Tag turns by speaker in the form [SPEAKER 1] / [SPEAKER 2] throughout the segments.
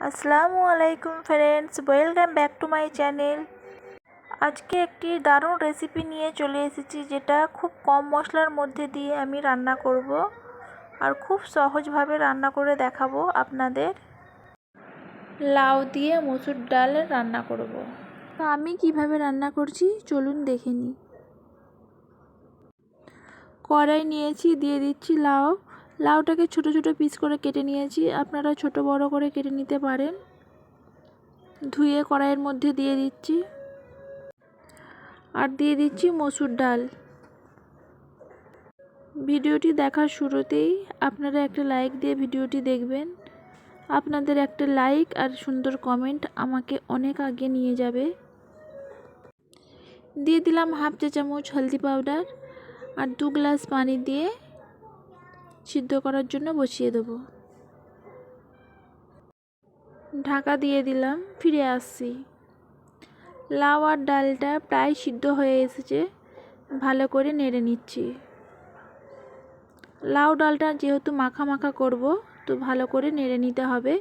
[SPEAKER 1] আসসালামু আলাইকুম friends, welcome back to my channel. আজকে একটি দারুণ রেসিপি নিয়ে চলে এসেছি, যেটা খুব কম মশলার মধ্যে দিয়ে আমি রান্না করব আর খুব সহজভাবে রান্না করে দেখাবো আপনাদের। লাউ দিয়ে মসুর ডাল রান্না করব। তো আমি কিভাবে রান্না করছি চলুন দেখে নিই। কড়াই নিয়েছি, দিয়ে দিচ্ছি লাউটাকে ছোট ছোট পিস করে কেটে নিয়েছি, আপনারা ছোট বড় করে কেটে নিতে পারেন। ধুয়ে কড়াইয়ের মধ্যে দিয়ে দিচ্ছি আর দিয়ে দিচ্ছি মসুর ডাল। ভিডিওটি দেখার শুরুতেই আপনারা একটা লাইক দিয়ে ভিডিওটি দেখবেন। আপনাদের একটা লাইক আর সুন্দর কমেন্ট আমাকে অনেক আগে নিয়ে যাবে। দিয়ে দিলাম হাফ চা চামচ হলদি পাউডার আর 2 গ্লাস পানি দিয়ে সিদ্ধ করার জন্য বসিয়ে দেব। ঢাকা দিয়ে দিলাম, ফিরে আসছি। লাউ আর ডালটা প্রায় সিদ্ধ হয়ে এসেছে, ভালো করে নেড়ে নিচ্ছি। লাউ ডালটা যেহেতু মাখা মাখা করব, তো ভালো করে নেড়ে নিতে হবে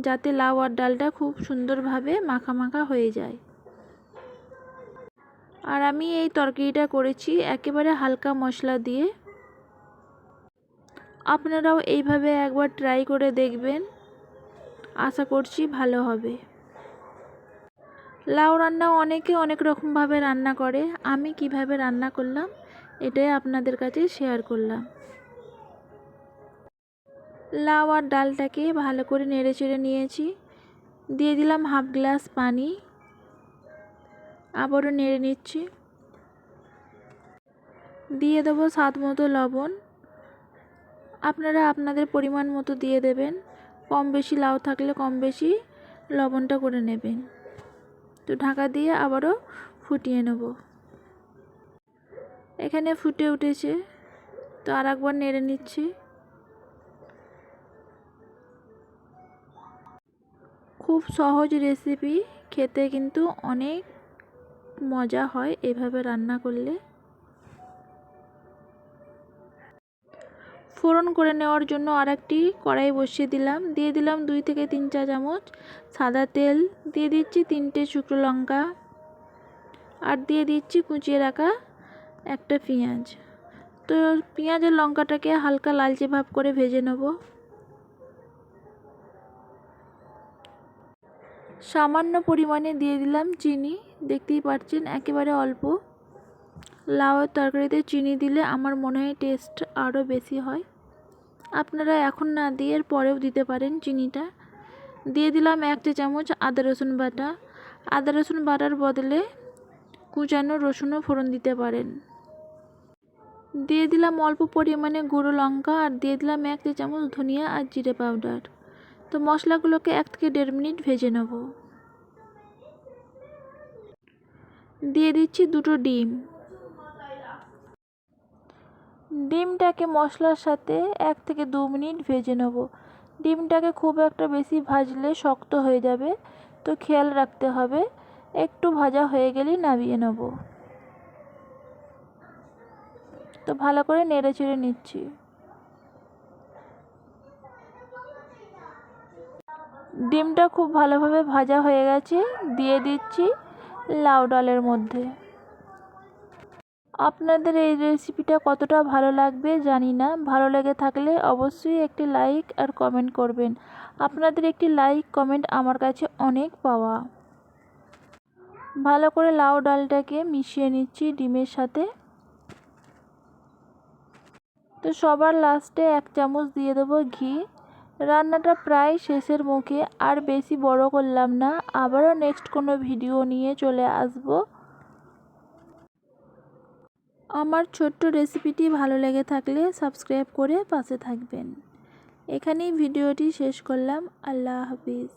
[SPEAKER 1] যাতে লাউ আর ডালটা খুব সুন্দরভাবে মাখা মাখা হয়ে যায়। আর আমি এই তরকারিটা করেছি একেবারে হালকা মশলা দিয়ে। আপনারাও এইভাবে একবার ট্রাই করে দেখবেন, আশা করছি ভালো হবে। লাউ রান্না অনেকে অনেক রকমভাবে রান্না করে, আমি কিভাবে রান্না করলাম এটাই আপনাদের কাছে শেয়ার করলাম। লাউ আর ডালটাকে ভালো করে নেড়ে চেড়ে নিয়েছি, দিয়ে দিলাম হাফ গ্লাস পানি, আবারও নেড়ে নিচ্ছি। দিয়ে দেবো স্বাদ মতো লবণ, আপনারা আপনাদের পরিমাণ মতো দিয়ে দেবেন। কম বেশি লাউ থাকলে কম বেশি লবণটা করে নেবেন। তো ঢাকা দিয়ে আবারও ফুটিয়ে নেব। এখানে ফুটে উঠেছে, তো আর একবার নেড়ে নিচ্ছি। খুব সহজ রেসিপি, খেতে কিন্তু অনেক মজা হয় এভাবে রান্না করলে। ফোড়ন করে নেওয়ার জন্য আরেকটি কড়াই বসিয়ে দিলাম, দিয়ে দিলাম 2 থেকে 3 চা চামচ সাদা তেল, দিয়ে দিচ্ছি 3টে শুকনো লঙ্কা আর দিয়ে দিচ্ছি কুচিয়ে রাখা একটা পেঁয়াজ। তো পেঁয়াজ আর লঙ্কাটাকে হালকা লালচে ভাব করে ভেজে নেব। সামান্য পরিমাণে দিয়ে দিলাম চিনি, দেখতেই পাচ্ছেন একেবারে অল্প। লাউয়ের তরকারিতে চিনি দিলে আমার মনে হয় টেস্ট আরও বেশি হয়। আপনারা এখন না দিয়ে এর পরেও দিতে পারেন চিনিটা। দিয়ে দিলাম 1 চা চামচ আদা রসুন বাটা। আদা রসুন বাটার বদলে কুচানো রসুনও ফোড়ন দিতে পারেন। দিয়ে দিলাম অল্প পরিমাণে গুঁড়ো লঙ্কা আর দিয়ে দিলাম 1 চা চামচ ধনিয়া আর জিরে পাউডার। তো মশলাগুলোকে 1 থেকে 1.5 মিনিট ভেজে নেব। দিয়ে দিচ্ছি 2টো ডিম। ডিমটাকে মশলার সাথে 1 থেকে 2 মিনিট ভেজে নেব। ডিমটাকে খুব একটা বেশি ভাজলে শক্ত হয়ে যাবে, তো খেয়াল রাখতে হবে। একটু ভাজা হয়ে গেলেই নামিয়ে নেব। তো ভালো করে নেড়ে চেড়ে নিচ্ছি। ডিমটা খুব ভালোভাবে ভাজা হয়ে গেছে, দিয়ে দিচ্ছি লাউ ডালের মধ্যে। আপনাদের এই রেসিপিটা কতটা ভালো লাগবে জানি না, ভালো লেগে থাকলে অবশ্যই একটি লাইক আর কমেন্ট করবেন। আপনাদের একটি লাইক কমেন্ট আমার কাছে অনেক পাওয়া। ভালো করে লাউ ডালটাকে মিশিয়ে নিচ্ছি ডিমের সাথে। তো সবার লাস্টে 1 চামচ দিয়ে দেবো ঘি। রান্নাটা প্রায় শেষের মুখে, আর বেশি বড় করলাম না, আবারও নেক্সট কোনো ভিডিও নিয়ে চলে আসব। আমার ছোট্ট রেসিপিটি ভালো লেগে থাকলে সাবস্ক্রাইব করে পাশে থাকবেন। এখানেই ভিডিওটি শেষ করলাম। আল্লাহ হাফিজ।